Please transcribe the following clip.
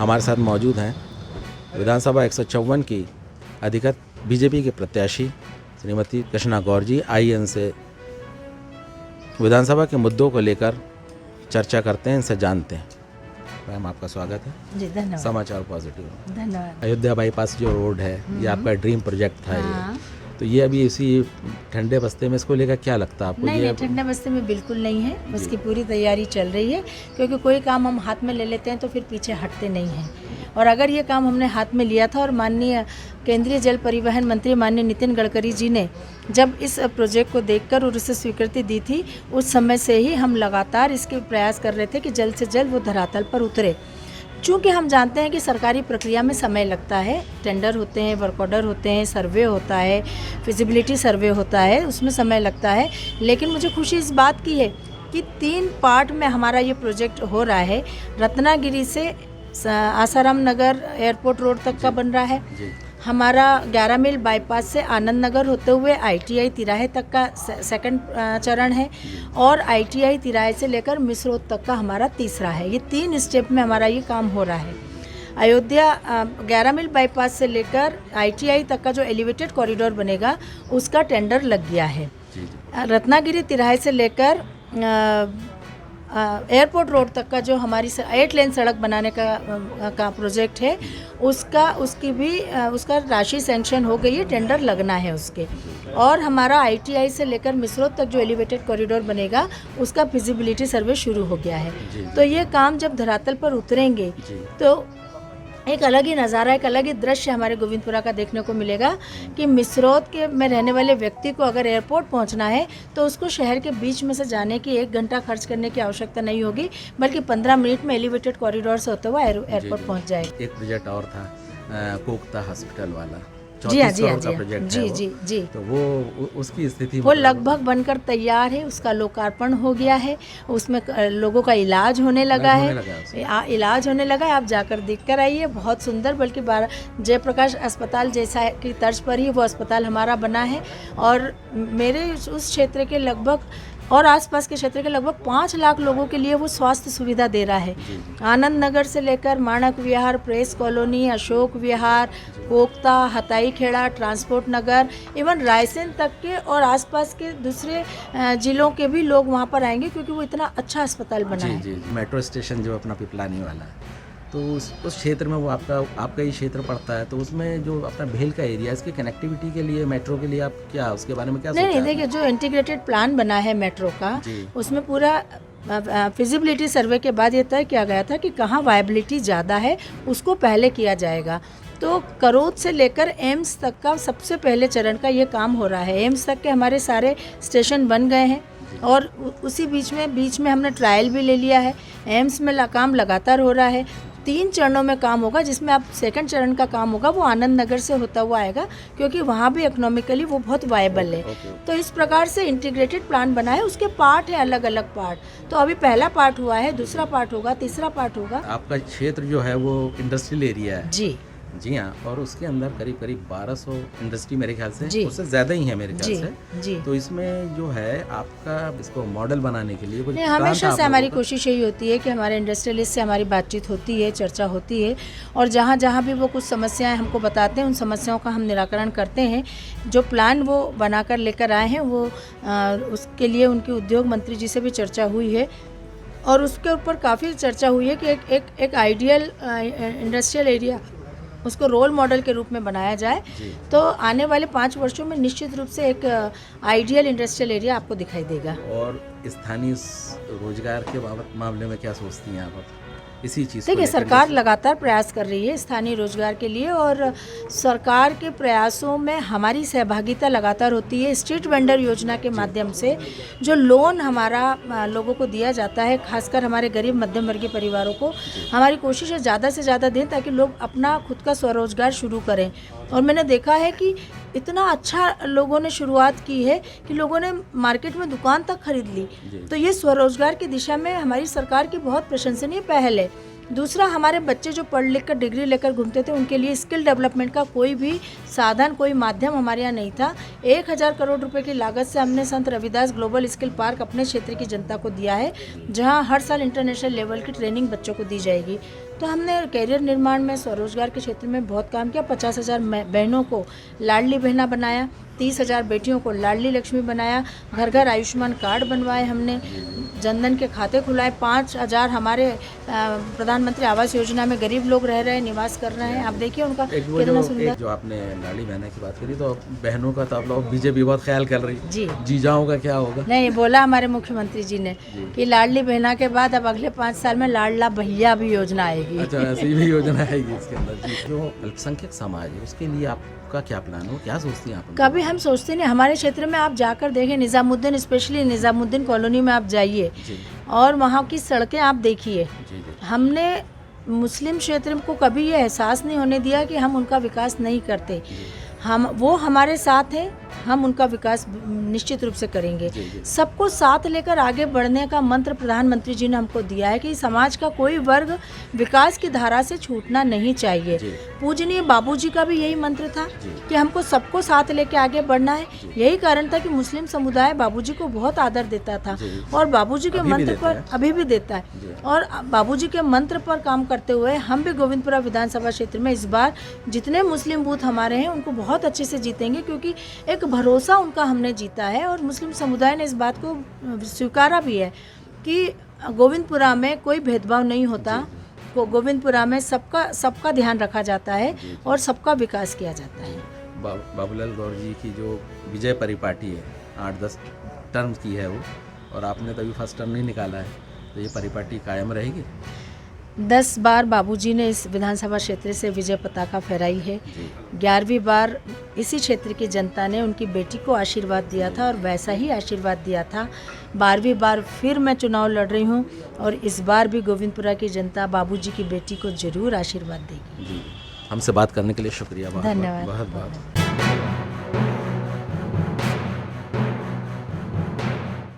हमारे साथ मौजूद हैं विधानसभा 154 की अधिकृत बीजेपी के प्रत्याशी श्रीमती कृष्णा गौर जी। आइए इनसे विधानसभा के मुद्दों को लेकर चर्चा करते हैं, इनसे जानते हैं। मैम आपका स्वागत है जी, धन्यवाद। समाचार पॉजिटिव। धन्यवाद। अयोध्या बाईपास जो रोड है ये आपका ड्रीम प्रोजेक्ट था। हाँ। ये तो ये अभी इसी ठंडे बस्ते में इसको लेकर क्या लगता है आपको? नहीं, ठंडे बस्ते में बिल्कुल नहीं है, उसकी पूरी तैयारी चल रही है, क्योंकि कोई काम हम हाथ में ले लेते हैं तो फिर पीछे हटते नहीं हैं। और अगर ये काम हमने हाथ में लिया था और माननीय केंद्रीय जल परिवहन मंत्री माननीय नितिन गडकरी जी ने जब इस प्रोजेक्ट को देखकर और उसे स्वीकृति दी थी, उस समय से ही हम लगातार इसके प्रयास कर रहे थे कि जल्द से जल्द वो धरातल पर उतरे। चूँकि हम जानते हैं कि सरकारी प्रक्रिया में समय लगता है, टेंडर होते हैं, वर्क ऑर्डर होते हैं, सर्वे होता है, फिजिबिलिटी सर्वे होता है, उसमें समय लगता है। लेकिन मुझे खुशी इस बात की है कि 3 पार्ट में हमारा ये प्रोजेक्ट हो रहा है। रत्नागिरी से आसाराम नगर एयरपोर्ट रोड तक का बन रहा है। हमारा 11 मील बाईपास से आनंद नगर होते हुए ITI तिराहे तक का सेकंड चरण है, और ITI तिराहे से लेकर मिस रोड तक का हमारा तीसरा है। ये 3 स्टेप में हमारा ये काम हो रहा है। अयोध्या 11 मील बाईपास से लेकर ITI तक का जो एलिवेटेड कॉरिडोर बनेगा उसका टेंडर लग गया है। रत्नागिरी तिराहे से लेकर एयरपोर्ट रोड तक का जो हमारी 8 लेन सड़क बनाने का प्रोजेक्ट है, उसका राशि सैंक्शन हो गई है, टेंडर लगना है उसके। और हमारा ITI से लेकर मिसरोद तक जो एलिवेटेड कॉरिडोर बनेगा उसका फिजिबिलिटी सर्वे शुरू हो गया है। तो ये काम जब धरातल पर उतरेंगे तो एक अलग ही नज़ारा, एक अलग ही दृश्य हमारे गोविंदपुरा का देखने को मिलेगा कि मिसरोद के में रहने वाले व्यक्ति को अगर एयरपोर्ट पहुंचना है तो उसको शहर के बीच में से जाने की 1 घंटा खर्च करने की आवश्यकता नहीं होगी, बल्कि 15 मिनट में एलिवेटेड कॉरिडोर से होते हुए एयरपोर्ट पहुंच जाएगा। एक प्रोजेक्ट और था कोकता हॉस्पिटल वाला, जी हाँ, 34 करोड़ का प्रोजेक्ट है वो। जी। तो वो उसकी स्थिति वो लगभग बनकर तैयार है, उसका लोकार्पण हो गया है, उसमें लोगों का इलाज होने लगा है। इलाज होने लगा है, आप जाकर देख कर आइए, बहुत सुंदर। बल्कि जयप्रकाश अस्पताल जैसा की तर्ज पर ही वो अस्पताल हमारा बना है। और मेरे उस क्षेत्र के लगभग और आसपास के क्षेत्र के लगभग 5 लाख लोगों के लिए वो स्वास्थ्य सुविधा दे रहा है। आनंद नगर से लेकर माणक विहार, press colony, Ashok Vihar, Kokta, हताई Kheda, transport नगर, इवन रायसेन तक के और आसपास के दूसरे जिलों के भी लोग वहाँ पर आएंगे, क्योंकि वो इतना अच्छा अस्पताल बना है। जी। मेट्रो स्टेशन जो अपना पिपलानी वाला है, तो उस क्षेत्र में वो आपका ही क्षेत्र पड़ता है, तो उसमें जो अपना भेल का एरिया, इसकी कनेक्टिविटी के लिए मेट्रो के लिए आप क्या उसके बारे में क्या सोचा? नहीं, देखिए, जो इंटीग्रेटेड प्लान बना है मेट्रो का, उसमें पूरा फिजिबिलिटी सर्वे के बाद ये तय किया गया था कि कहाँ वायबिलिटी ज़्यादा है, उसको पहले किया जाएगा। तो करोद से लेकर एम्स तक का सबसे पहले चरण का ये काम हो रहा है। एम्स तक के हमारे सारे स्टेशन बन गए हैं, और उसी बीच में हमने ट्रायल भी ले लिया है। एम्स में काम लगातार हो रहा है। 3 चरणों में काम होगा, जिसमें अब सेकंड चरण का काम होगा वो आनंद नगर से होता हुआ आएगा, क्योंकि वहाँ भी इकोनॉमिकली वो बहुत वायबल है। तो इस प्रकार से इंटीग्रेटेड प्लान बना है, उसके पार्ट है, अलग अलग पार्ट। तो अभी पहला पार्ट हुआ है, दूसरा पार्ट होगा, तीसरा पार्ट होगा। आपका क्षेत्र जो है वो इंडस्ट्रियल एरिया है। जी हाँ, और उसके अंदर करीब 1200 इंडस्ट्री मेरे ख्याल से, उससे ज़्यादा ही है मेरे ख्याल से। तो इसमें जो है आपका इसको मॉडल बनाने के लिए कुछ हमेशा से हमारी कोशिश यही होती है कि हमारे इंडस्ट्रियलिस्ट से हमारी बातचीत होती है, चर्चा होती है, और जहाँ भी वो कुछ समस्याएं हमको बताते हैं, उन समस्याओं का हम निराकरण करते हैं। जो प्लान वो बनाकर लेकर आए हैं, वो उसके लिए उनकी उद्योग मंत्री जी से भी चर्चा हुई है, और उसके ऊपर काफ़ी चर्चा हुई है कि एक आइडियल इंडस्ट्रियल एरिया उसको रोल मॉडल के रूप में बनाया जाए। तो आने वाले 5 वर्षों में निश्चित रूप से एक आइडियल इंडस्ट्रियल एरिया आपको दिखाई देगा। और स्थानीय रोजगार के मामले में क्या सोचती हैं आप इसी चीज़? देखिए, सरकार लगातार प्रयास कर रही है स्थानीय रोजगार के लिए, और सरकार के प्रयासों में हमारी सहभागिता लगातार होती है। स्ट्रीट वेंडर योजना के माध्यम से जो लोन हमारा लोगों को दिया जाता है, खासकर हमारे गरीब मध्यम वर्गीय परिवारों को, हमारी कोशिश है ज़्यादा से ज़्यादा दें, ताकि लोग अपना खुद का स्वरोजगार शुरू करें। और मैंने देखा है कि इतना अच्छा लोगों ने शुरुआत की है कि लोगों ने मार्केट में दुकान तक खरीद ली। तो ये स्वरोजगार की दिशा में हमारी सरकार की बहुत प्रशंसनीय पहल है। दूसरा, हमारे बच्चे जो पढ़ लिख कर डिग्री लेकर घूमते थे उनके लिए स्किल डेवलपमेंट का कोई भी साधन, कोई माध्यम हमारे यहाँ नहीं था। 1000 करोड़ रुपए की लागत से हमने संत रविदास ग्लोबल स्किल पार्क अपने क्षेत्र की जनता को दिया है, जहाँ हर साल इंटरनेशनल लेवल की ट्रेनिंग बच्चों को दी जाएगी। तो हमने कैरियर निर्माण में, स्वरोजगार के क्षेत्र में बहुत काम किया। 50,000 बहनों को लाडली बहना बनाया, 30,000 बेटियों को लाडली लक्ष्मी बनाया, घर घर आयुष्मान कार्ड बनवाए हमने, जनधन के खाते खुलाए, 5,000 हमारे प्रधानमंत्री आवास योजना में गरीब लोग रह रहे हैं, निवास कर रहे हैं। आप देखिए उनका कितना सुंदर। जो आपने लाडली बहना की बात करी, तो बहनों का तो आप लोग बीजेपी बहुत ख्याल कर रही जी, जीजाओं का क्या होगा? नहीं, बोला हमारे मुख्यमंत्री जी ने कि लाडली बहना के बाद अब अगले 5 साल में लाडला भैया भी योजना आएगी। अच्छा, ऐसी भी योजना आएगी इसके अंदर जी। जो अल्पसंख्यक समाज है उसके लिए आपका क्या प्लान हो, क्या सोचती हैं आप? कभी हम सोचते नहीं। हमारे क्षेत्र में आप जाकर देखें, निज़ामुद्दीन, स्पेशली निज़ामुद्दीन कॉलोनी में आप जाइए और वहाँ की सड़कें आप देखिए। हमने मुस्लिम क्षेत्र को कभी ये एहसास नहीं होने दिया कि हम उनका विकास नहीं करते। वो हमारे साथ हैं, हम उनका विकास निश्चित रूप से करेंगे। सबको साथ लेकर आगे बढ़ने का मंत्र प्रधानमंत्री जी ने हमको दिया है कि समाज का कोई वर्ग विकास की धारा से छूटना नहीं चाहिए। पूजनीय बाबूजी का भी यही मंत्र था कि हमको सबको साथ लेकर आगे बढ़ना है। यही कारण था कि मुस्लिम समुदाय बाबूजी को बहुत आदर देता था और बाबूजी के मंत्र पर अभी भी देता है। और बाबूजी के मंत्र पर काम करते हुए हम भी गोविंदपुरा विधानसभा क्षेत्र में इस बार जितने मुस्लिम बूथ हमारे हैं उनको बहुत अच्छे से जीतेंगे, क्योंकि एक भरोसा उनका हमने जीता है और मुस्लिम समुदाय ने इस बात को स्वीकारा भी है कि गोविंदपुरा में कोई भेदभाव नहीं होता। गोविंदपुरा में सबका ध्यान रखा जाता है और सबका विकास किया जाता है। बाबूलाल गौर जी की जो विजय परिपाटी है, 8-10 टर्म की है वो, और आपने तो अभी फर्स्ट टर्म नहीं निकाला है, तो ये परिपाटी कायम रहेगी? 10 बार बाबूजी ने इस विधानसभा क्षेत्र से विजय पताका फहराई है। 11वीं बार इसी क्षेत्र की जनता ने उनकी बेटी को आशीर्वाद दिया था और वैसा ही आशीर्वाद दिया था। 12वीं बार फिर मैं चुनाव लड़ रही हूं और इस बार भी गोविंदपुरा की जनता बाबूजी की बेटी को जरूर आशीर्वाद देगी। हमसे बात करने के लिए शुक्रिया। धन्यवाद। बहुत बहुत।